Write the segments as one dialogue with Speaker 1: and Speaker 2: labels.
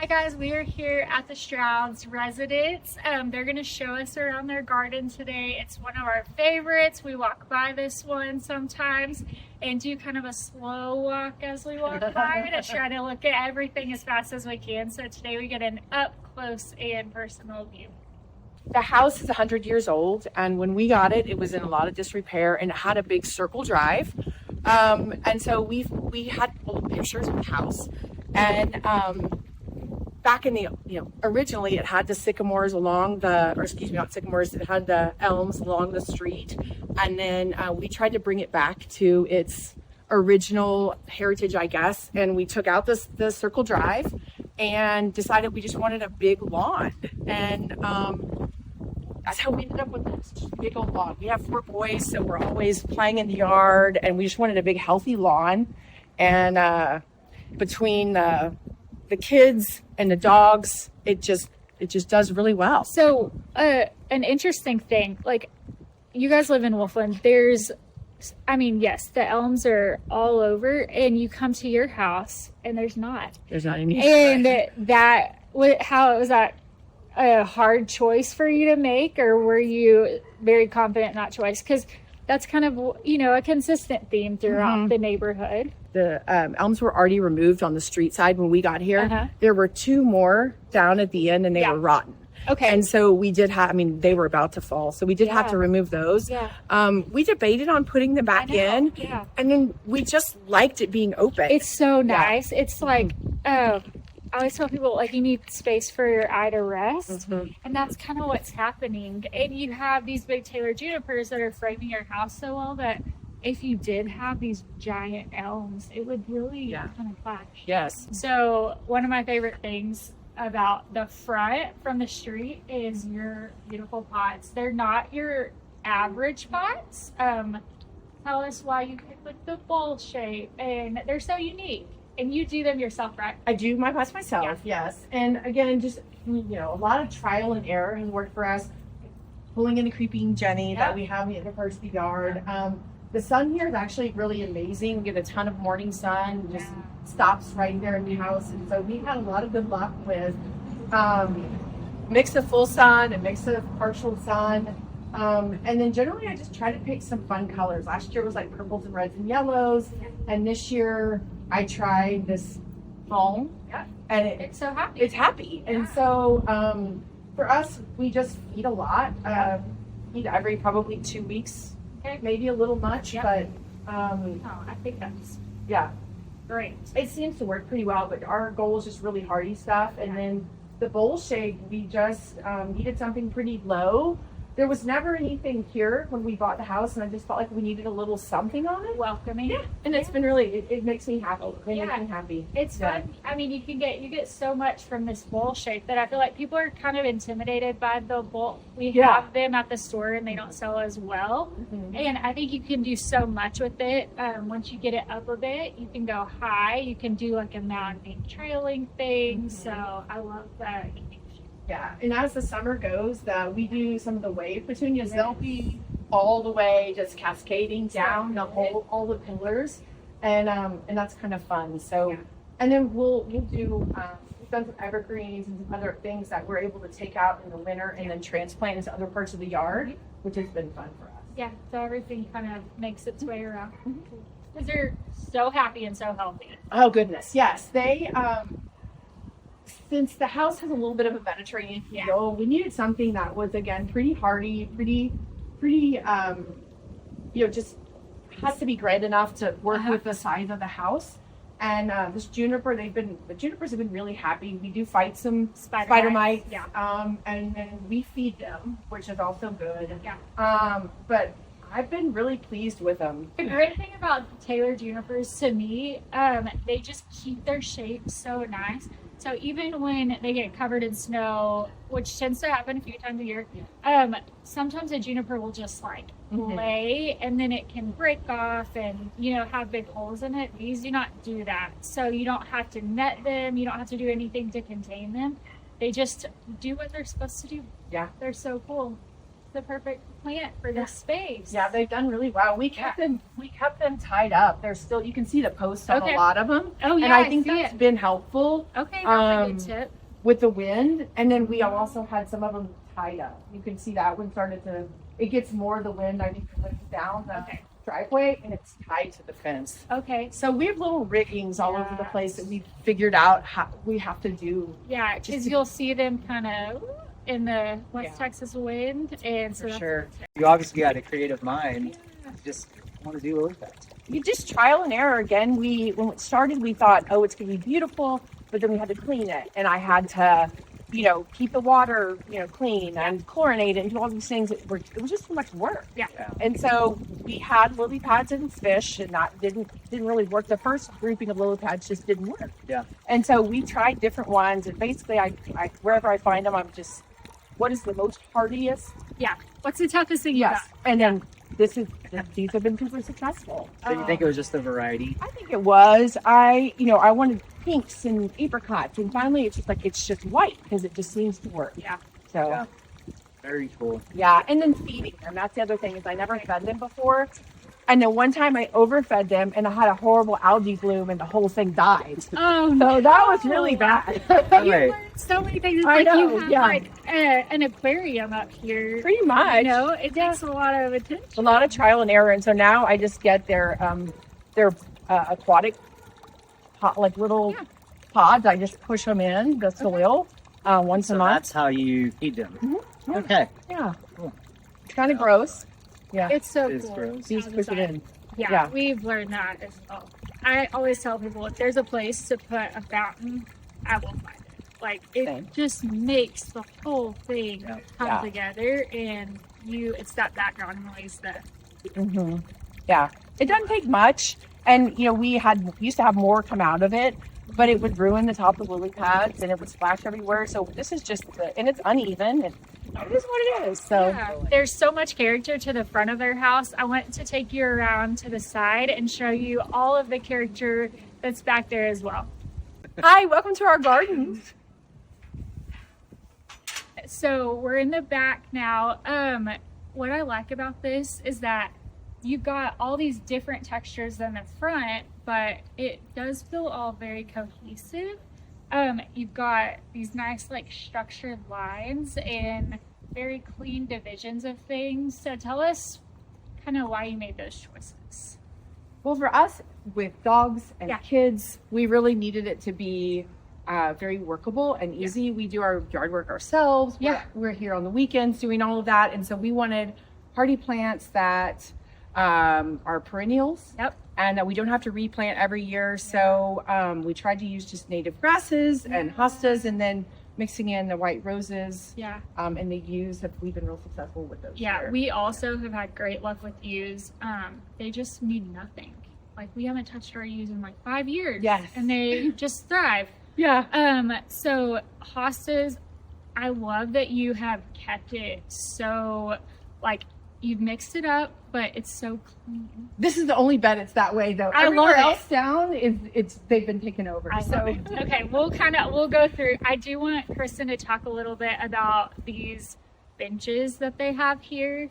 Speaker 1: Hi guys, we are here at the Stroud's residence. They're going to show us around their garden today. It's one of our favorites. We walk by this one sometimes and do kind of a slow walk as we walk by to try to look at everything as fast as we can. So today we get an up close and personal view.
Speaker 2: The house is 100 years old, and when we got it, it was in a lot of disrepair and it had a big circle drive. And so we had old pictures of the house, and back in the, originally it had the sycamores along the, or excuse me, not sycamores, it had the elms along the street. And then we tried to bring it back to its original heritage, I guess. And we took out the circle drive and decided we just wanted a big lawn. And that's how we ended up with this big old lawn. We have 4 boys, so we're always playing in the yard, and we just wanted a big, healthy lawn. And between the kids and the dogs, it just does really well.
Speaker 1: So an interesting thing, like you guys live in Wolflin, yes, the elms are all over, and you come to your house and there's not any. And how was that a hard choice for you to make, or were you very confident in that choice? Because that's kind of, a consistent theme throughout the neighborhood.
Speaker 2: The elms were already removed on the street side when we got here. There were 2 more down at the end, and they were rotten.
Speaker 1: Okay.
Speaker 2: And so we did have, they were about to fall. So we did have to remove those. We debated on putting them back in. And then we just liked it being open.
Speaker 1: It's so nice. It's like, I always tell people, like, you need space for your eye to rest. And that's kind of what's happening. And you have these big Taylor junipers that are framing your house so well that if you did have these giant elms, it would really kind of clash.
Speaker 2: Yes.
Speaker 1: So one of my favorite things about the front from the street is your beautiful pots. They're not your average pots. Tell us why you picked like the bowl shape, and they're so unique. And you do them yourself, right?
Speaker 2: I do my pots myself, yes. And again, just, a lot of trial and error has worked for us. Pulling in a creeping Jenny that we have in the other parts of the yard. The sun here is actually really amazing. We get a ton of morning sun, just stops right there in the house. And so we had a lot of good luck with mix of full sun and mix of partial sun. And then generally I just try to pick some fun colors. Last year was like purples and reds and yellows. And this year I tried this foam. And it's so happy. It's happy. And so for us, we just feed a lot. Feed every probably 2 weeks. Maybe a little much, but
Speaker 1: I think that's great.
Speaker 2: It seems to work pretty well, but our goal is just really hardy stuff. And then the bowl shape, we just needed something pretty low. There was never anything here when we bought the house, and I just felt like we needed a little something on it.
Speaker 1: Welcoming.
Speaker 2: And it's been really, it makes me happy. It makes me happy.
Speaker 1: It's fun. You get so much from this bowl shape that I feel like people are kind of intimidated by the bowl. We have them at the store and they don't sell as well. And I think you can do so much with it. Once you get it up a bit, you can go high. You can do like a mounting trailing thing. So I love that.
Speaker 2: Yeah, and as the summer goes, we do some of the wave petunias. They'll be all the way just cascading down all the pillars, and that's kind of fun. So, and then we'll do we've done some evergreens and some other things that we're able to take out in the winter and then transplant into other parts of the yard, which has been fun for us.
Speaker 1: Yeah, so everything kind of makes its way around. Because they're so happy and so healthy.
Speaker 2: Oh goodness, yes, they. Since the house has a little bit of a Mediterranean feel, we needed something that was, again, pretty hardy, pretty, just has to be great enough to work with the size of the house. And this juniper, the junipers have been really happy. We do fight some spider mites, and then we feed them, which is also good. But I've been really pleased with them.
Speaker 1: The great thing about Taylor junipers to me, they just keep their shape so nice. So even when they get covered in snow, which tends to happen a few times a year, sometimes a juniper will just like lay, and then it can break off and, have big holes in it. These do not do that. So you don't have to net them. You don't have to do anything to contain them. They just do what they're supposed to do.
Speaker 2: Yeah.
Speaker 1: They're so cool. the perfect plant for this space.
Speaker 2: Yeah, they've done really well. We kept them tied up. They're still, you can see the posts on a lot of them.
Speaker 1: Oh yeah,
Speaker 2: and I think that's been helpful.
Speaker 1: Okay, that's a good tip.
Speaker 2: With the wind, and then we also had some of them tied up. You can see that one started to. It gets more of the wind. I think it lifts down the driveway, and it's tied to the fence.
Speaker 1: Okay.
Speaker 2: So we have little riggings all over the place that we figured out how we have to do.
Speaker 1: Yeah, because you'll see them kind of in the West Texas wind, and so
Speaker 3: For sure. You obviously got a creative mind. You just want to do lily pads.
Speaker 2: You just trial and error again. When it started, we thought, oh, it's gonna be beautiful, but then we had to clean it, and I had to, keep the water, clean and chlorinate it and do all these things. It was just too much work.
Speaker 1: Yeah.
Speaker 2: And so we had lily pads and fish, and that didn't really work. The first grouping of lily pads just didn't work.
Speaker 3: Yeah.
Speaker 2: And so we tried different ones, and basically, I wherever I find them, I'm just, what is the most hardiest?
Speaker 1: Yeah. What's the toughest thing you got?
Speaker 2: And then these have been super successful.
Speaker 3: So you think it was just the variety?
Speaker 2: I think it was. I wanted pinks and apricots, and finally it's just white because it just seems to work.
Speaker 1: Yeah.
Speaker 2: So
Speaker 3: Yeah. Very cool.
Speaker 2: yeah, and then feeding them. That's the other thing is I never fed them before. And then one time I overfed them and I had a horrible algae bloom and the whole thing died.
Speaker 1: Oh,
Speaker 2: So that was really bad.
Speaker 1: You
Speaker 3: Wait.
Speaker 1: learned so many things. It's
Speaker 2: I
Speaker 1: like
Speaker 2: know,
Speaker 1: you have
Speaker 2: yeah.
Speaker 1: like an aquarium up here.
Speaker 2: Pretty much.
Speaker 1: It takes a lot of attention.
Speaker 2: A lot of trial and error, and so now I just get their aquatic little pods. I just push them in the soil once a
Speaker 3: So
Speaker 2: month.
Speaker 3: that's how you feed them.
Speaker 2: Yeah.
Speaker 3: Okay.
Speaker 2: Yeah,
Speaker 3: Cool.
Speaker 2: it's kind of gross. Yeah,
Speaker 1: It's so
Speaker 3: It is
Speaker 1: cool.
Speaker 3: gross.
Speaker 2: you just push it in.
Speaker 1: Yeah,
Speaker 2: Yeah.
Speaker 1: we've learned that as well. I always tell people if there's a place to put a fountain, I will find it. Like it
Speaker 2: Same.
Speaker 1: just makes the whole thing
Speaker 3: Yeah.
Speaker 1: come
Speaker 2: Yeah.
Speaker 1: together, and it's that background noise that.
Speaker 2: Mm-hmm. Yeah, it doesn't take much, and we used to have more come out of it, but it would ruin the top of lily pads and it would splash everywhere. So this is just and it's uneven, and it is what it is. So
Speaker 1: Yeah, there's so much character to the front of their house. I want to take you around to the side and show you all of the character that's back there as well.
Speaker 2: hi, welcome to our garden.
Speaker 1: So we're in the back now. What I like about this is that you've got all these different textures in the front, but it does feel all very cohesive. You've got these nice structured lines and very clean divisions of things. So tell us kind of why you made those choices.
Speaker 2: Well, for us with dogs and
Speaker 1: Yeah.
Speaker 2: kids, we really needed it to be very workable and easy. We do our yard work ourselves. We're here on the weekends doing all of that. And so we wanted hardy plants that are perennials.
Speaker 1: Yep.
Speaker 2: And that we don't have to replant every year. So we tried to use just native grasses and hostas, and then mixing in the white roses.
Speaker 1: Yeah.
Speaker 2: And the yews, we've been real successful with those.
Speaker 1: Yeah,
Speaker 2: here.
Speaker 1: we also have had great luck with yews. They just need nothing. We haven't touched our yews in 5 years.
Speaker 2: Yes.
Speaker 1: And they just thrive.
Speaker 2: Yeah.
Speaker 1: So hostas, I love that you have kept it so you've mixed it up, but it's so clean.
Speaker 2: This is the only bed it's that way though.
Speaker 1: I
Speaker 2: Everywhere
Speaker 1: love it.
Speaker 2: else down they've been taken over.
Speaker 1: Okay, we'll go through. I do want Kristen to talk a little bit about these benches that they have here.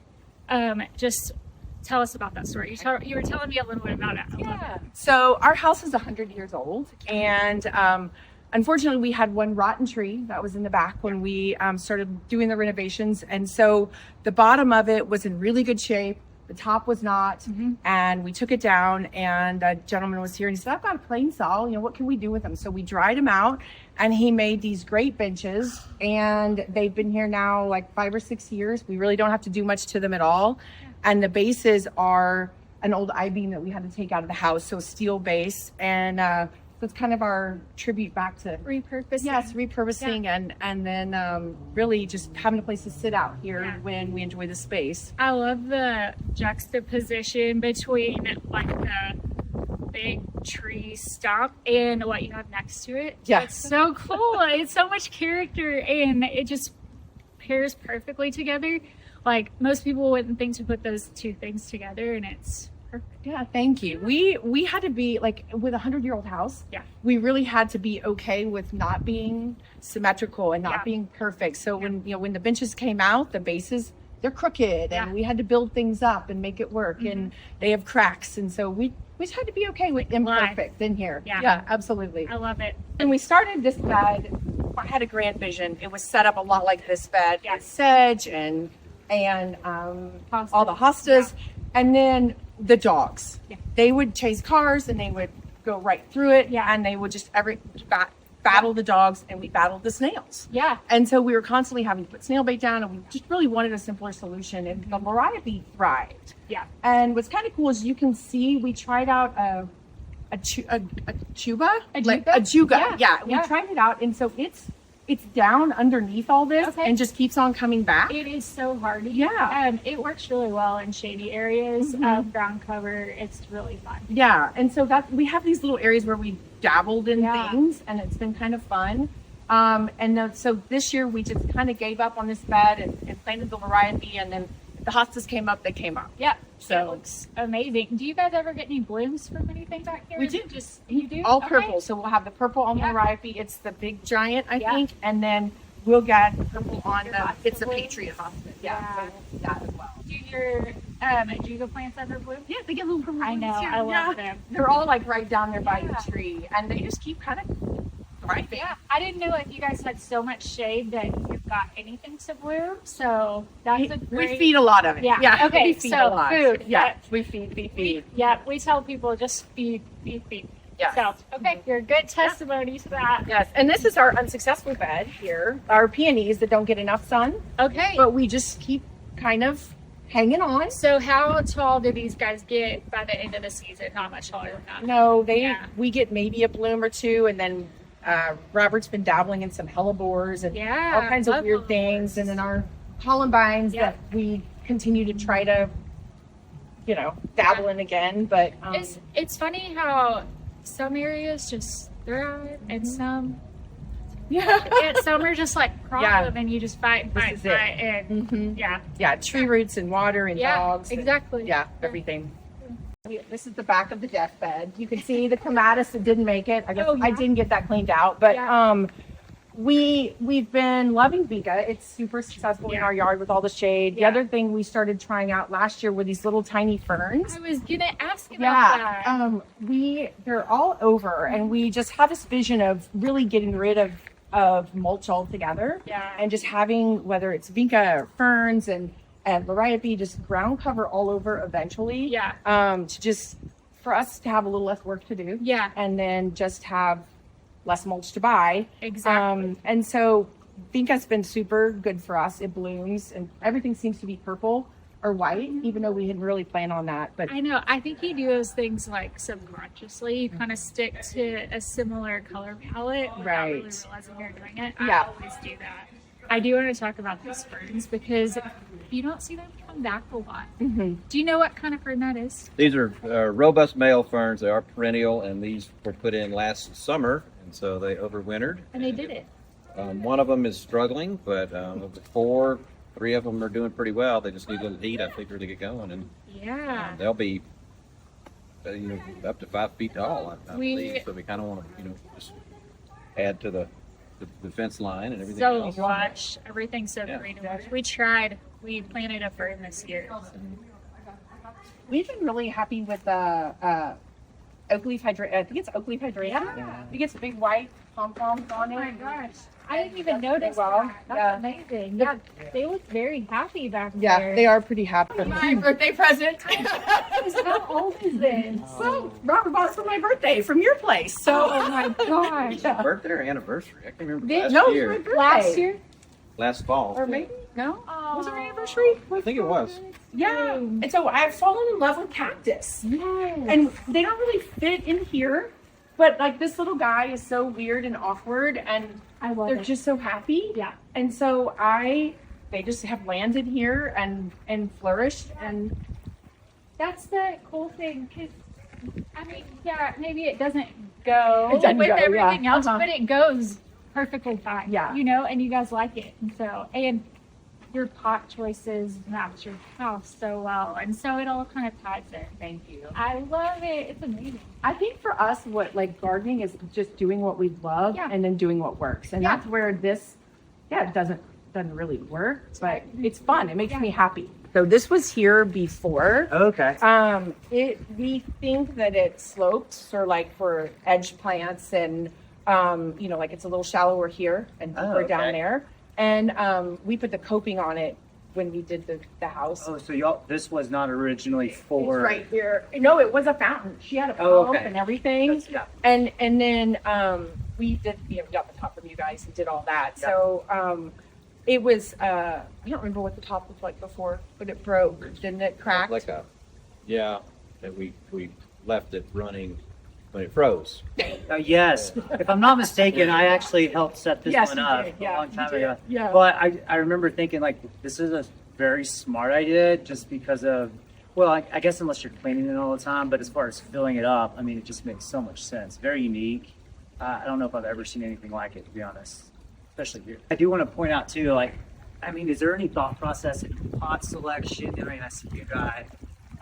Speaker 1: Just tell us about that story. You were telling me a little bit about it.
Speaker 2: Yeah. So our house is 100 years old, and unfortunately we had one rotten tree that was in the back when we started doing the renovations, and so the bottom of it was in really good shape. The top was not, and we took it down, and a gentleman was here and he said, I've got a plain saw, what can we do with them? So we dried them out, and he made these great benches, and they've been here now 5 or 6 years. We really don't have to do much to them at all. And the bases are an old I-beam that we had to take out of the house, so a steel base, and that's kind of our tribute back to
Speaker 1: Repurposing.
Speaker 2: Yes, repurposing and then really just having a place to sit out here when we enjoy the space.
Speaker 1: I love the juxtaposition between the big tree stump and what you have next to it.
Speaker 2: Yeah.
Speaker 1: It's so cool. It's so much character, and it just pairs perfectly together. Most people wouldn't think to put those two things together, and it's perfect.
Speaker 2: Yeah, thank you. We had to be with a 100-year-old house.
Speaker 1: Yeah.
Speaker 2: We really had to be okay with not being symmetrical and not being perfect. So when the benches came out, the bases they're crooked
Speaker 1: Yeah.
Speaker 2: and we had to build things up and make it work, and they have cracks, and so we just had to be okay with imperfect in here.
Speaker 1: Yeah.
Speaker 2: Absolutely.
Speaker 1: I love it.
Speaker 2: When we started this bed, I had a grand vision. It was set up a lot like this bed,
Speaker 1: Yeah.
Speaker 2: with sedge and all the hostas, and then the dogs.
Speaker 1: Yeah.
Speaker 2: They would chase cars and they would go right through it,
Speaker 1: Yeah.
Speaker 2: and they would just battle the dogs, and we battled the snails.
Speaker 1: Yeah.
Speaker 2: And so we were constantly having to put snail bait down, and we just really wanted a simpler solution. And the variety thrived.
Speaker 1: Yeah.
Speaker 2: And what's kind of cool is you can see we tried out a tuba,
Speaker 1: A
Speaker 2: like
Speaker 1: juga?
Speaker 2: a juga.
Speaker 1: Yeah,
Speaker 2: We
Speaker 1: yeah.
Speaker 2: tried it out, and so it's down underneath all this
Speaker 1: Okay.
Speaker 2: and just keeps on coming back.
Speaker 1: It is so hardy.
Speaker 2: Yeah.
Speaker 1: It works really well in shady areas of ground cover. It's really fun.
Speaker 2: Yeah, and so that we have these little areas where we dabbled in
Speaker 1: Yeah.
Speaker 2: things, and it's been kind of fun. So this year we just kind of gave up on this bed and planted the variety, and then the hostas came up. They came up.
Speaker 1: Yeah.
Speaker 2: So-
Speaker 1: it looks amazing. Do you guys ever get any blooms from anything back here?
Speaker 2: We do.
Speaker 1: You do?
Speaker 2: All
Speaker 1: Okay.
Speaker 2: purple. So we'll have the purple on the
Speaker 1: Yeah.
Speaker 2: variety. It's the big giant, I
Speaker 1: Yeah.
Speaker 2: think, and then we'll get purple on
Speaker 1: Your
Speaker 2: the.
Speaker 1: hosta
Speaker 2: It's a
Speaker 1: bloom?
Speaker 2: Patriot hosta.
Speaker 1: Yeah.
Speaker 2: So that as well.
Speaker 1: Do your juga plants ever bloom?
Speaker 2: Yeah, they get little purple
Speaker 1: I know.
Speaker 2: ones too.
Speaker 1: I love
Speaker 2: Yeah.
Speaker 1: them.
Speaker 2: They're all like right down there by
Speaker 1: Yeah.
Speaker 2: the tree, and they just keep kind of thriving.
Speaker 1: Yeah. I didn't know if you guys had so much shade that you've got anything to bloom. So that's a
Speaker 2: We
Speaker 1: great.
Speaker 2: feed a lot of it.
Speaker 1: Yeah. Okay,
Speaker 2: We feed
Speaker 1: so
Speaker 2: a lot.
Speaker 1: food.
Speaker 2: Yeah, we feed.
Speaker 1: Yeah, we tell people just feed.
Speaker 2: Yes.
Speaker 1: So, okay, you're a good testimony to that.
Speaker 2: Yes, and this is our unsuccessful bed here. Our peonies that don't get enough sun,
Speaker 1: Okay.
Speaker 2: but we just keep kind of hanging on.
Speaker 1: So how tall do these guys get by the end of the season? Not much taller than that.
Speaker 2: No,
Speaker 1: Yeah.
Speaker 2: we get maybe a bloom or two, and then Robert's been dabbling in some hellebores and
Speaker 1: Yeah,
Speaker 2: all kinds of
Speaker 1: love
Speaker 2: weird
Speaker 1: hellebores.
Speaker 2: things, and then our columbines
Speaker 1: Yeah.
Speaker 2: that we continue to try to, dabble in again. But
Speaker 1: It's funny how some areas just thrive and some and some are just like problem and you just fight
Speaker 2: is it.
Speaker 1: and
Speaker 2: Mhm.
Speaker 1: yeah.
Speaker 2: tree roots and water and
Speaker 1: Yeah,
Speaker 2: dogs. and-
Speaker 1: exactly.
Speaker 2: everything. This is the back of the deathbed. You can see the clematis that didn't make it. I guess
Speaker 1: Oh, yeah.
Speaker 2: I didn't get that cleaned out, but
Speaker 1: Yeah.
Speaker 2: we've been loving Vika. It's super successful in
Speaker 1: Yeah.
Speaker 2: our yard with all the shade. The
Speaker 1: Yeah.
Speaker 2: other thing we started trying out last year were these little tiny ferns.
Speaker 1: I was gonna ask about
Speaker 2: Yeah,
Speaker 1: that.
Speaker 2: they're all over, and we just have this vision of really getting rid of mulch altogether,
Speaker 1: Yeah.
Speaker 2: and just having, whether it's Vika or ferns and variety, just ground cover all over eventually.
Speaker 1: Yeah.
Speaker 2: For us to have a little less work to do.
Speaker 1: Yeah.
Speaker 2: And then just have less mulch to buy.
Speaker 1: Exactly.
Speaker 2: And so Vika's been super good for us. It blooms and everything seems to be purple or white, even though we didn't really plan on that. But
Speaker 1: I know. I think you do those things like subconsciously. You kind of stick to a similar color palette without really
Speaker 2: Right.
Speaker 1: realizing you're doing it.
Speaker 2: Yeah.
Speaker 1: I always do that. I do want to talk about these ferns because you don't see them come back a lot.
Speaker 2: Mhm.
Speaker 1: Do you know what kind of fern that is?
Speaker 4: These are robust male ferns. They are perennial, and these were put in last summer, and so they overwintered.
Speaker 1: And they did it.
Speaker 4: One of them is struggling, but of the four, three of them are doing pretty well. They just need a little heat, I think, to get going, and
Speaker 1: Yeah.
Speaker 4: they'll be up to 5 feet tall, I
Speaker 1: We-
Speaker 4: believe. So we kind of want to, just add to the fence line and everything
Speaker 1: So
Speaker 4: else.
Speaker 1: lush. Everything's so
Speaker 4: Yeah.
Speaker 1: green and lush. We tried. We planted a fern this year.
Speaker 2: we've been really happy with the oak leaf hydrangea. I think it's oak leaf hydrangea.
Speaker 1: Yeah.
Speaker 2: It gets big white pom-poms on
Speaker 1: Oh my
Speaker 2: it.
Speaker 1: gosh. I didn't even notice
Speaker 2: well.
Speaker 1: that. That's
Speaker 2: Yeah.
Speaker 1: amazing. Yeah. They look very happy back
Speaker 2: Yeah,
Speaker 1: there.
Speaker 2: they are pretty happy.
Speaker 1: My
Speaker 2: birthday present.
Speaker 1: How old is this?
Speaker 2: Well, Robert bought it for my birthday from your place. So,
Speaker 1: Oh my gosh.
Speaker 2: Yeah.
Speaker 4: Birthday or anniversary? I can't remember.
Speaker 1: They-
Speaker 4: Last
Speaker 2: no,
Speaker 4: year,
Speaker 2: for my birthday.
Speaker 1: Last year?
Speaker 4: last fall.
Speaker 2: Or maybe, no?
Speaker 1: Oh.
Speaker 2: Was it our anniversary?
Speaker 4: I think it was.
Speaker 2: Yeah. And so I've fallen in love with cactus.
Speaker 1: Yes.
Speaker 2: And they don't really fit in here, but like this little guy is so weird and awkward, and
Speaker 1: I love
Speaker 2: they're
Speaker 1: it.
Speaker 2: just so happy.
Speaker 1: Yeah.
Speaker 2: And so they just have landed here and flourished, and
Speaker 1: That's the cool thing, because I mean, yeah, maybe it doesn't go
Speaker 2: It doesn't
Speaker 1: with
Speaker 2: go, yeah.
Speaker 1: everything else,
Speaker 2: Uh-huh.
Speaker 1: but it goes perfectly fine.
Speaker 2: Yeah.
Speaker 1: You know, and you guys like it. And so, and your pot choices match your house so well. And so it all kind of ties in.
Speaker 2: thank you.
Speaker 1: I love it. It's amazing.
Speaker 2: I think for us, what like gardening is just doing what we love
Speaker 1: Yeah.
Speaker 2: and then doing what works. And
Speaker 1: Yeah.
Speaker 2: that's where this, it doesn't doesn't really work, but it's fun. It makes me happy. So this was here before.
Speaker 3: Okay.
Speaker 2: We think that it slopes or like for edge plants and, like it's a little shallower here and deeper down there. And we put the coping on it when we did the house.
Speaker 3: Oh, so this was not originally for.
Speaker 2: It's right here. No, it was a fountain. She had a pump and everything.
Speaker 3: Yeah.
Speaker 2: And then we did, got the top from you guys and did all that.
Speaker 3: Yeah.
Speaker 2: So it was, I don't remember what the top looked like before, but it broke. Didn't it crack?
Speaker 4: That we left it running when it froze.
Speaker 3: Yes. If I'm not mistaken, I actually helped set this one
Speaker 2: you
Speaker 3: up
Speaker 2: did.
Speaker 3: a long time ago.
Speaker 2: Yeah.
Speaker 3: But I remember thinking, like, this is a very smart idea just because of, well, I guess unless you're cleaning it all the time, but as far as filling it up, I mean, it just makes so much sense. Very unique. I don't know if I've ever seen anything like it, to be honest, especially here. I do want to point out, too, like, I mean, is there any thought process in pot selection? I mean, I see you got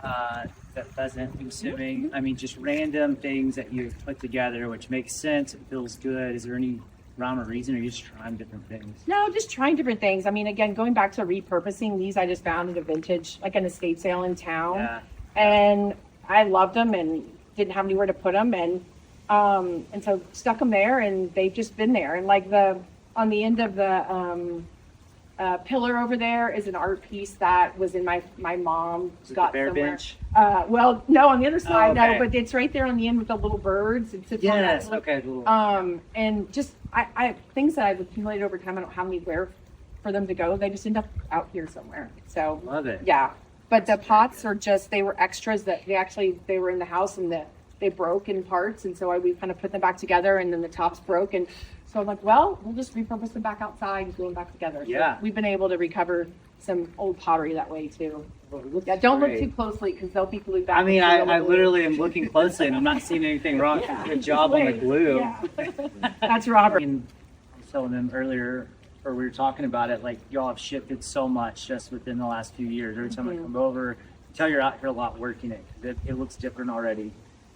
Speaker 3: that pheasant, I'm assuming. I mean, just random things that you've put together, which makes sense. It feels good. Is there any rhyme or reason, or are you just trying different things?
Speaker 2: No, just trying different things. I mean, again, going back to repurposing these, I just found at a vintage, like an estate sale in town.
Speaker 3: Yeah.
Speaker 2: And I loved them and didn't have anywhere to put them. And so stuck them there and they've just been there. And like on the end of the pillar over there is an art piece that was in my mom's
Speaker 3: Is it
Speaker 2: got
Speaker 3: the bear
Speaker 2: somewhere.
Speaker 3: bench?
Speaker 2: Well, no, on the other side,
Speaker 3: okay.
Speaker 2: no, but it's right there on the end with the little birds. It sits on that
Speaker 3: Yes.
Speaker 2: little-
Speaker 3: Okay. Cool.
Speaker 2: And just I things that I've accumulated over time. I don't have anywhere for them to go. They just end up out here somewhere. So
Speaker 3: Love it.
Speaker 2: yeah. But the pots are they were extras that they were in the house and they broke in parts, and so we kind of put them back together, and then the tops broke, and so I'm like, well, we'll just repurpose them back outside and glue them back together.
Speaker 3: Yeah.
Speaker 2: So we've been able to recover some old pottery that way too.
Speaker 3: Well, it looks
Speaker 2: Yeah, don't
Speaker 3: great.
Speaker 2: look too closely because they'll be glued back.
Speaker 3: I mean,
Speaker 2: together.
Speaker 3: I literally am looking closely and I'm not seeing anything wrong. Good job on the glue.
Speaker 2: Yeah. That's Robert.
Speaker 3: I mean, I was telling them earlier, or we were talking about it, like y'all have shifted so much just within the last few years. Every time I come over, I tell you're out here a lot working it. It looks different already.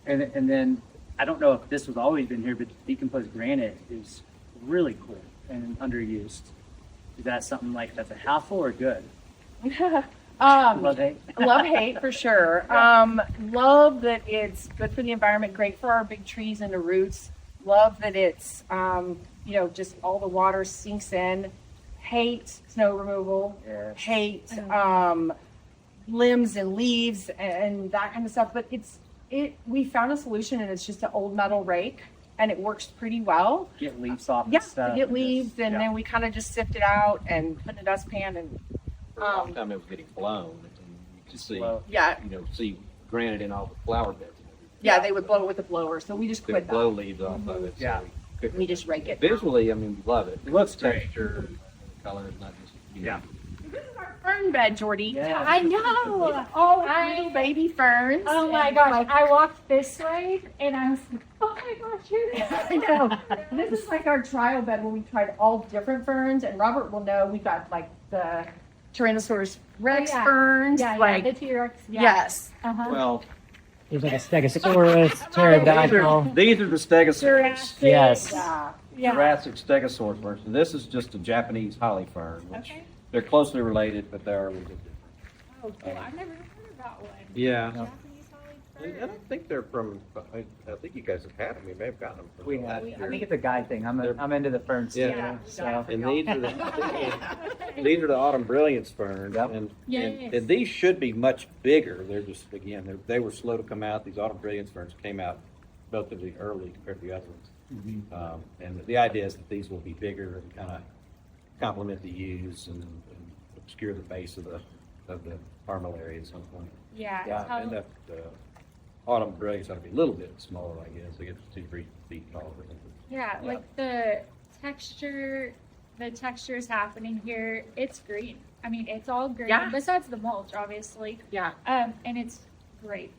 Speaker 3: And then I don't know if this was always been here, but decomposed granite is really cool and underused. Is that something like that's a hassle or good? Love it.
Speaker 2: Love hate for sure. Love that it's good for the environment, great for our big trees and the roots. Love that it's just all the water sinks in. Hate snow removal.
Speaker 3: Yes.
Speaker 2: Hate limbs and leaves and that kind of stuff. But we found a solution, and it's just an old metal rake, and it works pretty well.
Speaker 3: Get leaves off
Speaker 2: Yeah,
Speaker 3: and stuff.
Speaker 2: get leaves, and
Speaker 3: yeah.
Speaker 2: then we kind of just sift it out and put in a dustpan and.
Speaker 4: For a long time it was getting blown, and you could see,
Speaker 3: Blow.
Speaker 2: Yeah,
Speaker 4: see granite in all the flower beds. and everything.
Speaker 2: yeah, they would blow it with a blower, so we just
Speaker 4: They would
Speaker 2: quit
Speaker 4: blow
Speaker 2: that.
Speaker 4: leaves off of it.
Speaker 3: Yeah.
Speaker 4: So we couldn't-
Speaker 2: We just rake it.
Speaker 4: Visually, I mean, we love it.
Speaker 3: It looks great.
Speaker 4: Texture, color, not just,
Speaker 3: Yeah.
Speaker 2: This is our fern bed, Jordy.
Speaker 3: Yeah.
Speaker 1: I know.
Speaker 2: All
Speaker 1: I-
Speaker 2: little baby ferns.
Speaker 1: Oh my
Speaker 2: and,
Speaker 1: gosh!
Speaker 2: like,
Speaker 1: I walked this way and I was like, "Oh my gosh, here it is!"
Speaker 2: I know. This is like our trial bed where we tried all different ferns, and Robert will know we got like the Tyrannosaurus Rex
Speaker 1: yeah.
Speaker 2: ferns.
Speaker 1: Yeah,
Speaker 2: like
Speaker 1: the T-Rex. Yeah.
Speaker 2: yes.
Speaker 1: Uh-huh.
Speaker 4: well,
Speaker 5: There's like a Stegosaurus, pterodactyl.
Speaker 4: these are the stegosaurus.
Speaker 1: Jurassic.
Speaker 5: Yes.
Speaker 2: Yeah.
Speaker 1: Yeah.
Speaker 4: Jurassic stegosaurus ferns. And this is just a Japanese holly fern, which
Speaker 1: Okay.
Speaker 4: they're closely related, but they're a little bit different.
Speaker 1: Oh, cool. I've never heard about one.
Speaker 4: Yeah.
Speaker 1: Japanese holly
Speaker 4: I don't think they're from. I think you guys have had them. You may have gotten them from
Speaker 3: We have.
Speaker 4: last
Speaker 3: I
Speaker 4: year.
Speaker 3: think it's a guy thing. I'm into the ferns.
Speaker 4: Yeah.
Speaker 3: too,
Speaker 1: Yeah.
Speaker 3: So
Speaker 4: And these are the autumn brilliance ferns,
Speaker 3: Yep.
Speaker 4: and
Speaker 1: Yes.
Speaker 4: these should be much bigger. They're just they were slow to come out. These autumn brilliance ferns came out relatively early compared to the other ones.
Speaker 3: Mhm.
Speaker 4: And the idea is that these will be bigger and kind of complement the yews and obscure the base of the armillary at some point.
Speaker 1: Yeah.
Speaker 3: Yeah,
Speaker 1: it's how-
Speaker 4: And that autumn brilliance ought to be a little bit smaller, I guess. They get 2-3 feet tall.
Speaker 1: yeah, like the texture is happening here. It's green. I mean, it's all green.
Speaker 2: Yeah.
Speaker 1: Besides the mulch, obviously.
Speaker 2: Yeah.
Speaker 1: And it's great.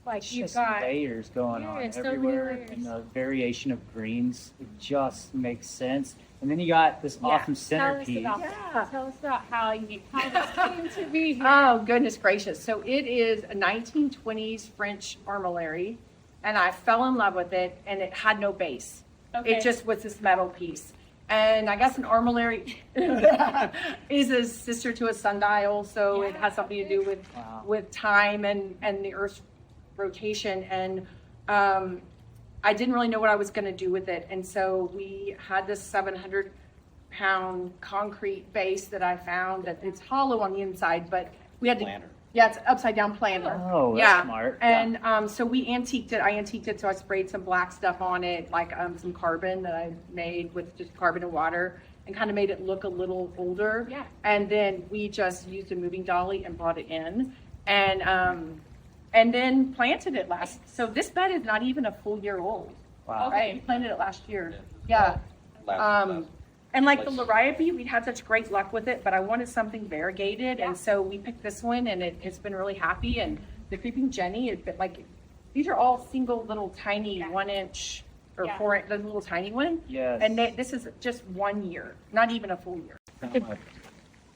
Speaker 1: Like
Speaker 3: it's
Speaker 1: you've
Speaker 3: just
Speaker 1: got.
Speaker 3: layers going
Speaker 1: Yeah,
Speaker 3: on
Speaker 1: it's so many
Speaker 3: everywhere,
Speaker 1: layers.
Speaker 3: and the variation of greens. It just makes sense. And then you got this
Speaker 1: Yeah,
Speaker 3: awesome
Speaker 1: tell us
Speaker 3: centerpiece.
Speaker 1: about that. Tell us about how this came to be here.
Speaker 2: Oh, goodness gracious. So it is a 1920s French armillary, and I fell in love with it, and it had no base.
Speaker 1: Okay.
Speaker 2: It just was this metal piece. And I guess an armillary is a sister to a sundial, so it has something to do with
Speaker 3: Wow.
Speaker 2: with time and the Earth's rotation. And I didn't really know what I was going to do with it, and so we had this 700-pound concrete base that I found. That it's hollow on the inside, but we had to.
Speaker 4: Planter.
Speaker 2: Yeah, it's upside down planter.
Speaker 3: Oh, that's
Speaker 2: Yeah.
Speaker 3: smart.
Speaker 2: And so we antiqued it. I antiqued it, so I sprayed some black stuff on it, like some carbon that I made with just carbon and water, and kind of made it look a little older.
Speaker 1: Yeah.
Speaker 2: And then we just used a moving dolly and brought it in, and then planted it last. So this bed is not even a full year old.
Speaker 3: Wow.
Speaker 2: Right, we planted it last year. Yeah. And like the Lariabe, we'd had such great luck with it, but I wanted something variegated, and so we picked this one, and it's been really happy. And the Creeping Jenny, it's been like, these are all single little tiny 1 inch or
Speaker 1: Yeah.
Speaker 2: 4 inch, the little tiny one.
Speaker 3: Yes.
Speaker 2: And this is just 1 year, not even a full year.
Speaker 4: Kind of like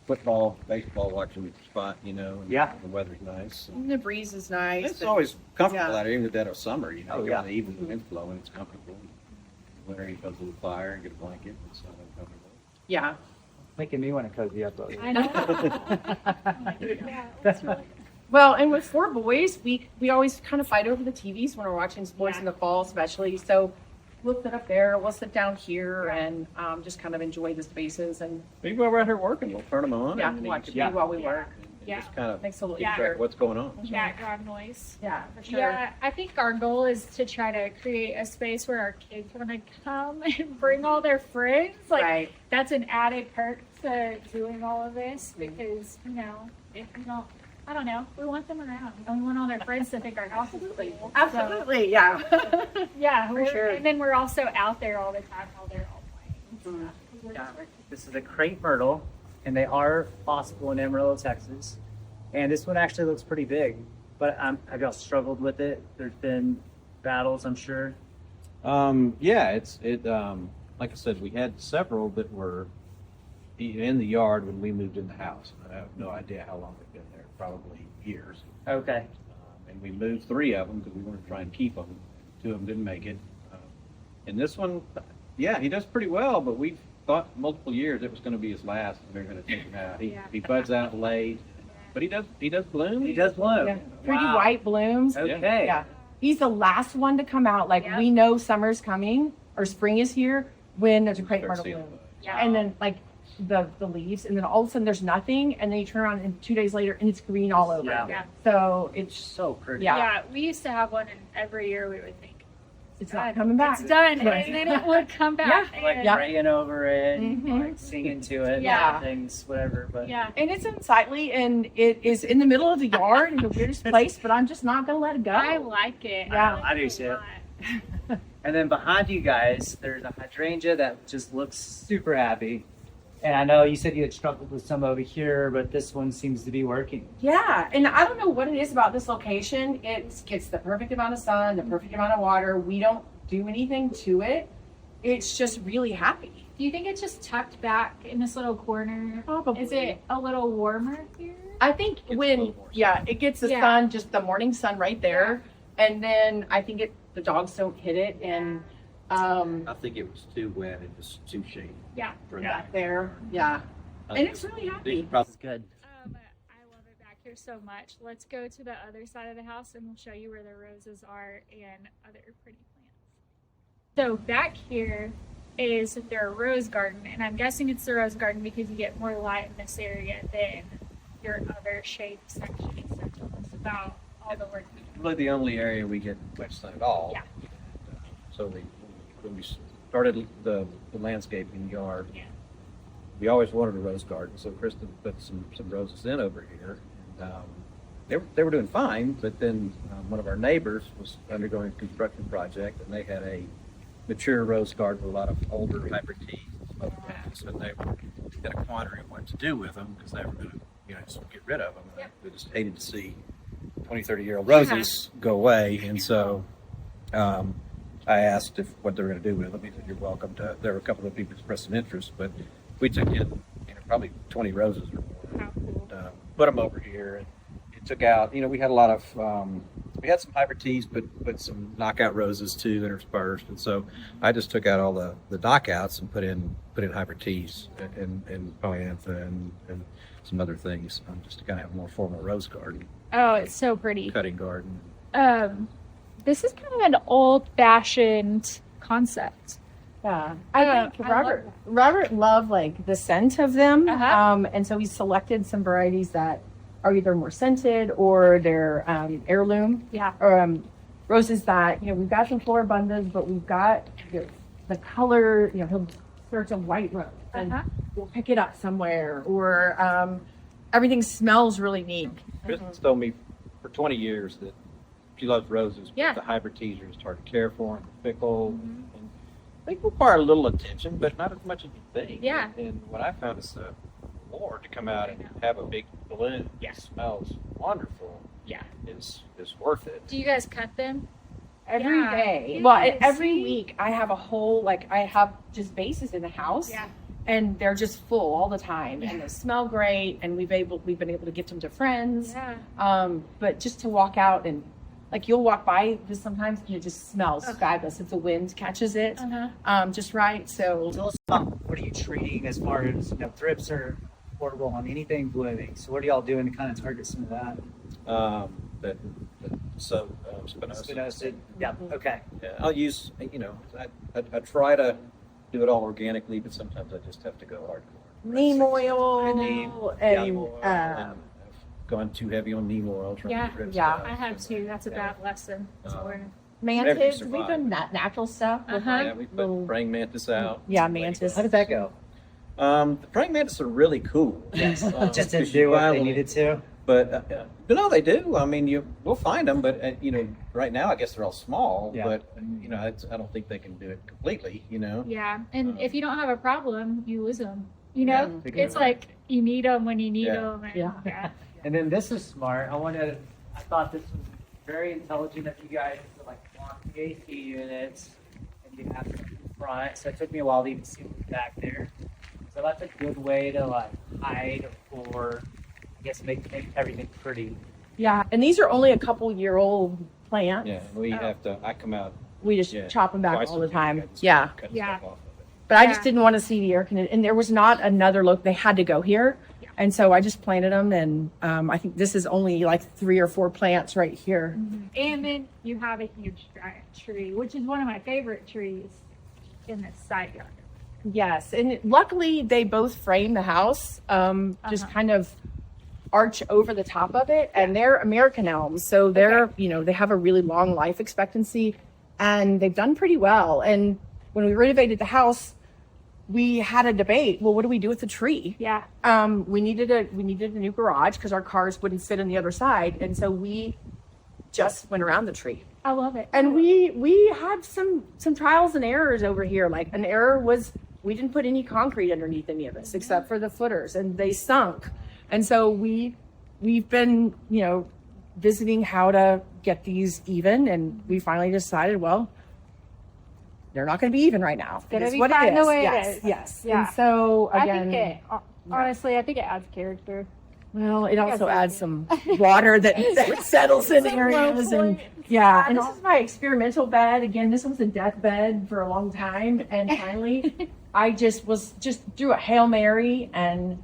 Speaker 4: football, baseball watching spot, you know. And
Speaker 3: Yeah.
Speaker 4: The weather's nice.
Speaker 2: And the breeze is nice.
Speaker 4: It's always comfortable
Speaker 2: Yeah.
Speaker 4: out here, even in the dead of summer, you know.
Speaker 3: Oh,
Speaker 4: You
Speaker 3: yeah.
Speaker 4: got the evening wind blowing, it's comfortable. Winter, you go to the fire and get a blanket, it's uncomfortable.
Speaker 2: Yeah.
Speaker 5: Making me want to cozy up. Over.
Speaker 1: I know. Yeah, that's really
Speaker 2: Well, and with 4 boys, we always kind of fight over the TVs when we're watching sports in the fall, especially. So we'll sit up there, we'll sit down here, and just kind of enjoy the spaces. And
Speaker 4: Maybe while we're out here working, we'll turn them on.
Speaker 2: yeah,
Speaker 4: and
Speaker 2: watch
Speaker 4: you
Speaker 2: TV while we work.
Speaker 4: can
Speaker 1: Yeah.
Speaker 4: just kind of
Speaker 2: Makes it a little
Speaker 1: Yeah.
Speaker 4: track
Speaker 2: easier.
Speaker 4: what's going on.
Speaker 1: background noise.
Speaker 2: Yeah, for sure.
Speaker 1: Yeah, I think our goal is to try to create a space where our kids want to come and bring all their friends. Like
Speaker 2: Right.
Speaker 1: that's an added perk to doing all of this because if you don't, I don't know, we want them around and we want all their friends to think our house is cool.
Speaker 2: Absolutely, yeah.
Speaker 1: So, yeah,
Speaker 2: For sure.
Speaker 1: And then we're also out there all the time while they're all playing. and stuff. We're
Speaker 3: Yeah.
Speaker 1: just working.
Speaker 3: This is a crepe myrtle, and they are possible in Amarillo, Texas. And this one actually looks pretty big, but I've got struggled with it. There's been battles, I'm sure.
Speaker 4: Yeah, like I said, we had several that were in the yard when we moved in the house. I have no idea how long they've been there, probably years.
Speaker 3: Okay.
Speaker 4: And we moved 3 of them because we wanted to try and keep them. 2 of them didn't make it. And this one, yeah, he does pretty well, but we thought multiple years it was going to be his last and we were going to take him out. He buds out late, but he does bloom.
Speaker 3: He does bloom.
Speaker 2: Yeah. Pretty
Speaker 3: Wow.
Speaker 2: white blooms.
Speaker 3: Okay.
Speaker 2: Yeah. He's the last one to come out. Like
Speaker 1: Yeah.
Speaker 2: we know summer's coming or spring is here when there's a crepe
Speaker 4: Start
Speaker 2: myrtle
Speaker 4: seeing
Speaker 2: bloom.
Speaker 4: buds.
Speaker 1: Yeah.
Speaker 2: And then like the leaves, and then all of a sudden there's nothing, and then you turn around and 2 days later and it's green all over.
Speaker 3: Yeah.
Speaker 1: Yeah.
Speaker 2: So it's
Speaker 3: So pretty.
Speaker 2: Yeah.
Speaker 1: Yeah, we used to have one, and every year we would think
Speaker 2: it's not coming back.
Speaker 1: it's done,
Speaker 2: Right.
Speaker 1: and then it would come back.
Speaker 3: Like
Speaker 1: and-
Speaker 2: Yeah.
Speaker 3: praying over it,
Speaker 2: Mhm.
Speaker 3: like singing to it,
Speaker 1: Yeah.
Speaker 3: things, whatever. But
Speaker 1: Yeah.
Speaker 2: And it's unsightly, and it is in the middle of the yard in the weirdest place, but I'm just not gonna let it go.
Speaker 1: I like it.
Speaker 2: Yeah.
Speaker 1: like
Speaker 3: I do
Speaker 1: it a
Speaker 3: too.
Speaker 1: lot.
Speaker 3: And then behind you guys, there's a hydrangea that just looks
Speaker 5: Super happy. And I know you said you had struggled with some over here, but this one seems to be working.
Speaker 2: Yeah, and I don't know what it is about this location. It gets the perfect amount of sun, the perfect amount of water. We don't do anything to it. It's just really happy.
Speaker 1: Do you think it's just tucked back in this little corner?
Speaker 2: Probably.
Speaker 1: Is it a little warmer here?
Speaker 2: I think
Speaker 4: a
Speaker 2: when
Speaker 4: little more
Speaker 2: it gets the
Speaker 1: Yeah.
Speaker 2: sun, just the morning sun right there, and then I think the dogs don't hit it, and
Speaker 4: I think it was too wet. It was too shady.
Speaker 1: Yeah.
Speaker 4: For
Speaker 2: back there, yeah, and it's really
Speaker 4: These
Speaker 2: happy.
Speaker 4: probably
Speaker 3: good.
Speaker 1: I love it back here so much. Let's go to the other side of the house and we'll show you where the roses are and other pretty plants. So back here is their rose garden, and I'm guessing it's the rose garden because you get more light in this area than your other shade section. So tell us about all the work.
Speaker 4: really the only area we get wet sun at all.
Speaker 1: Yeah.
Speaker 4: So when we started the landscaping yard,
Speaker 1: Yeah.
Speaker 4: we always wanted a rose garden. So Kristen put some roses in over here. And, they were doing fine, but then one of our neighbors was undergoing a construction project, and they had a mature rose garden with a lot of older hybrid teas and smoke plants, and they were in a quandary of what to do with them because they were going to, just get rid of them. And we just hated to see 20, 30-year-old roses go away, and so I asked what they were going to do with them. He said, "You're welcome to." There were a couple of people expressed some interest, but we took in probably 20 roses or more.
Speaker 1: How cool.
Speaker 4: And, put them over here, and it took out. We had a lot of we had some hybrid teas, but some knockout roses too interspersed. And so I just took out all the knockouts and put in hybrid teas and polyantha and some other things, just to kind of have a more formal rose garden,
Speaker 1: Oh, it's so pretty.
Speaker 4: cutting garden.
Speaker 1: This is kind of an old-fashioned concept.
Speaker 2: Yeah, I think
Speaker 1: I love
Speaker 2: Robert loved like the scent of them,
Speaker 1: Uh-huh.
Speaker 2: and so he selected some varieties that are either more scented or they're heirloom,
Speaker 1: Yeah.
Speaker 2: or roses that we've got some floribundas, but we've got the color. He'll search a white rose and
Speaker 1: Uh-huh.
Speaker 2: we'll pick it up somewhere, or everything smells really neat.
Speaker 4: Kristen's told me for 20 years that she loves roses,
Speaker 1: Yeah.
Speaker 4: but the hybrid teas are just hard to care for and fickle. And they require a little attention, but not as much as you think.
Speaker 1: Yeah.
Speaker 4: And what I found is the reward to come out and have a big balloon that smells wonderful
Speaker 1: Yeah.
Speaker 4: is worth it.
Speaker 1: Do you guys cut them?
Speaker 2: Every
Speaker 1: Yeah.
Speaker 2: day.
Speaker 1: Yeah,
Speaker 2: Well, every
Speaker 1: see?
Speaker 2: week I have a whole I have just vases in the house.
Speaker 1: Yeah.
Speaker 2: And they're just full all the time, and they smell great. And we've been able to gift them to friends.
Speaker 1: Yeah.
Speaker 2: But just to walk out and you'll walk by this sometimes and it just smells
Speaker 1: Okay.
Speaker 2: fabulous if the wind catches it
Speaker 1: Uh-huh.
Speaker 2: just right. So
Speaker 5: Tell us about what are you treating as far as thrips are affordable on anything blooming. So what are y'all doing to kind of target some of that?
Speaker 4: Spinosa.
Speaker 5: Spinosa. Yeah. Okay.
Speaker 4: Yeah, I'll use, I try to do it all organically, but sometimes I just have to go hardcore.
Speaker 2: neem oil
Speaker 5: Neem,
Speaker 2: and
Speaker 4: I've gone too heavy on neem oil. trying to
Speaker 1: Yeah.
Speaker 4: get rid of
Speaker 2: Yeah.
Speaker 4: stuff.
Speaker 1: I have too. That's a bad lesson. It's
Speaker 4: Um,
Speaker 1: learning.
Speaker 2: mantis.
Speaker 4: Everything
Speaker 2: We've done natural stuff. with,
Speaker 1: Uh-huh.
Speaker 4: Yeah, we put praying mantis out.
Speaker 2: Yeah, mantis.
Speaker 5: How did that go?
Speaker 4: The praying mantis are really cool.
Speaker 5: Yes. Just to
Speaker 4: 'cause you
Speaker 5: do what
Speaker 4: buy a
Speaker 5: they
Speaker 4: little-
Speaker 5: needed to.
Speaker 4: But no, they do. I mean, we'll find them, but right now I guess they're all small.
Speaker 5: Yeah.
Speaker 4: But I don't think they can do it completely.
Speaker 1: Yeah. And if you don't have a problem, you lose them.
Speaker 4: Yeah.
Speaker 1: It's like you need them when you need
Speaker 4: Yeah.
Speaker 1: them. And,
Speaker 2: Yeah.
Speaker 5: And then this is smart. I thought this was very intelligent of you guys to block the AC units and you have it in front. So it took me a while to even see what was back there. So that's a good way to hide or I guess make everything pretty.
Speaker 2: Yeah, and these are only a couple-year-old plants.
Speaker 4: Yeah, we have to. I come out
Speaker 2: We just
Speaker 4: Yeah.
Speaker 2: chop them back
Speaker 4: twice
Speaker 2: all
Speaker 4: a
Speaker 2: the
Speaker 4: week.
Speaker 2: time.
Speaker 4: I just
Speaker 2: Yeah.
Speaker 4: cut
Speaker 1: Yeah.
Speaker 4: stuff off of it.
Speaker 2: But I
Speaker 1: Yeah.
Speaker 2: just didn't want to see the air conditioning, and there was not another look. They had to go here, and so I just planted them. And I think this is only 3 or 4 plants right here.
Speaker 1: And then you have a huge giant tree, which is one of my favorite trees in this side yard.
Speaker 2: Yes, and luckily they both frame the house, just
Speaker 1: Uh-huh.
Speaker 2: kind of arch over the top of it, and they're American elms, so they're they have a really long life expectancy, and they've done pretty well. And when we renovated the house, we had a debate. Well, what do we do with the tree?
Speaker 1: Yeah.
Speaker 2: We needed a new garage because our cars wouldn't fit on the other side, and so we just went around the tree.
Speaker 1: I love it.
Speaker 2: And we had some trials and errors over here. An error was we didn't put any concrete underneath any of this except for the footers, and they sunk. And so we've been visiting how to get these even, and we finally decided, well, they're not going to be even right now.
Speaker 1: Gonna
Speaker 2: It's
Speaker 1: be
Speaker 2: what it
Speaker 1: fine the
Speaker 2: is.
Speaker 1: way it
Speaker 2: Yes,
Speaker 1: is.
Speaker 2: yes.
Speaker 1: Yeah.
Speaker 2: And so
Speaker 1: I
Speaker 2: again,
Speaker 1: think honestly, I think it adds character.
Speaker 2: well, it also
Speaker 1: Yes,
Speaker 2: adds some water that settles in
Speaker 1: Some
Speaker 2: areas,
Speaker 1: low
Speaker 2: and
Speaker 1: points.
Speaker 2: yeah. And this is my experimental bed. Again, this was a death bed for a long time, and finally, I just threw a Hail Mary and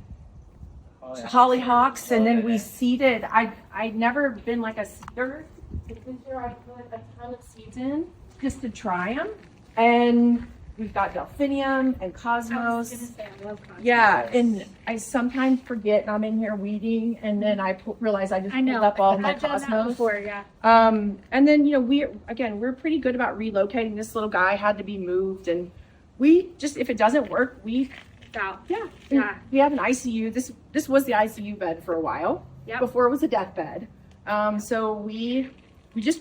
Speaker 2: hollyhocks, and then we seeded. I'd never been like a seeder. This year I put a ton of seeds in just to try them, and we've got delphinium and
Speaker 1: I was
Speaker 2: cosmos.
Speaker 1: gonna say, I love cosmos.
Speaker 2: Yeah, and I sometimes forget, and I'm in here weeding, and then I realize I just
Speaker 1: I
Speaker 2: pulled
Speaker 1: know.
Speaker 2: up all my
Speaker 1: I've done that
Speaker 2: cosmos.
Speaker 1: before. Yeah.
Speaker 2: And then we're pretty good about relocating. This little guy had to be moved, and we just, if it doesn't work,
Speaker 1: Out.
Speaker 2: yeah.
Speaker 1: Yeah.
Speaker 2: We have an ICU. This was the ICU bed for a while.
Speaker 1: Yep.
Speaker 2: Before it was a deathbed. So we just,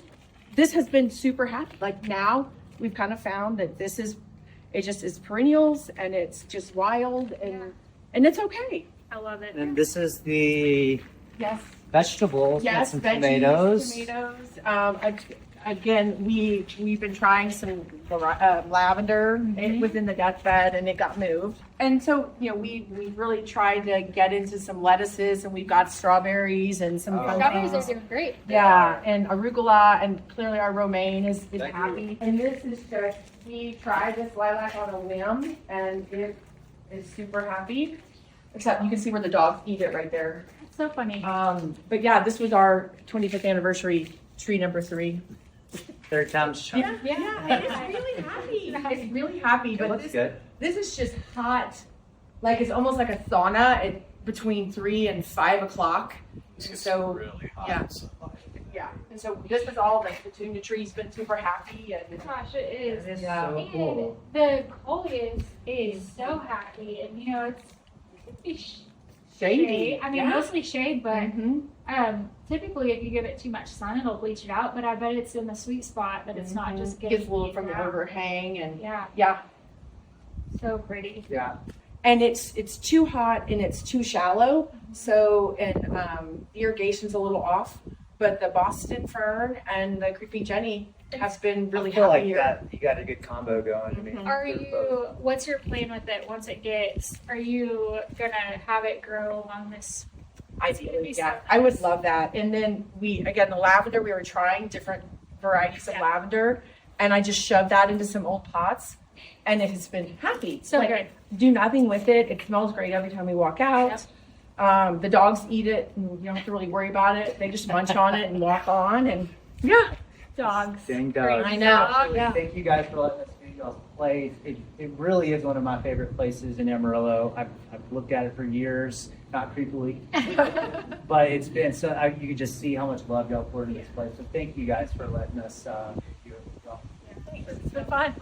Speaker 2: this has been super happy. Now we've kind of found that it just is perennials, and it's just wild, and it's okay.
Speaker 1: I love it.
Speaker 5: And this is the
Speaker 2: Yes.
Speaker 5: vegetables.
Speaker 2: Yes,
Speaker 5: Some
Speaker 2: veggies,
Speaker 5: tomatoes.
Speaker 2: tomatoes. again, we've been trying some lavender. It was in the deathbed and it got moved. And so, you know, we really tried to get into some lettuces, and we've got strawberries and some fun
Speaker 1: Strawberries are
Speaker 2: things.
Speaker 1: doing great.
Speaker 2: Yeah, and arugula, and clearly our romaine is happy. And this is just, we tried this lilac on a whim, and it is super happy. Except you can see where the dogs eat it right there.
Speaker 1: That's so funny.
Speaker 2: But yeah, this was our 25th anniversary tree number 3.
Speaker 3: Third time's charm.
Speaker 2: Yeah, it is really happy. It's really happy, but
Speaker 4: That's good.
Speaker 2: this is just hot. Like it's almost like a sauna at between 3 and 5 o'clock. And so
Speaker 4: Really hot.
Speaker 2: yeah. Yeah, and so this was all the petunia tree's been super happy, and
Speaker 1: Gosh, it is.
Speaker 3: It is
Speaker 2: Yeah.
Speaker 3: so
Speaker 1: And
Speaker 3: cool.
Speaker 1: the coleus is so happy, and you know it's
Speaker 2: shady.
Speaker 1: I mean, mostly shade, but
Speaker 2: Mhm.
Speaker 1: typically if you give it too much sun, it'll bleach it out. But I bet it's in the sweet spot that it's not just getting
Speaker 2: Gets a little from the
Speaker 1: bleached out.
Speaker 2: overhang, and
Speaker 1: Yeah,
Speaker 2: yeah,
Speaker 1: so pretty.
Speaker 3: Yeah.
Speaker 2: and it's too hot and it's too shallow. So and the irrigation's a little off, but the Boston fern and the creeping Jenny have been really
Speaker 3: I feel like
Speaker 2: happy here.
Speaker 3: that you got a good combo going. I mean,
Speaker 1: Are
Speaker 3: they're both-
Speaker 1: you? What's your plan with it once it gets? Are you gonna have it grow along this?
Speaker 2: Ideally, yeah, I would love that. And then the lavender, we were trying different varieties of
Speaker 1: Yeah.
Speaker 2: lavender, and I just shoved that into some old pots, and it has been happy.
Speaker 1: So
Speaker 2: Like,
Speaker 1: good.
Speaker 2: do nothing with it. It smells great every time we walk out. The dogs eat it, and you don't have to really worry about it. They just munch on it and walk on, and yeah.
Speaker 1: Dogs.
Speaker 3: Dang
Speaker 1: Great.
Speaker 3: dogs.
Speaker 2: I know.
Speaker 1: Dog, yeah.
Speaker 3: Thank you guys for letting us use y'all's place. It really is one of my favorite places in Amarillo. I've looked at it for years, not creepily, but it's been so. You can just see how much love y'all poured into this place. So thank you guys for letting us do it with y'all.
Speaker 1: It's been fun.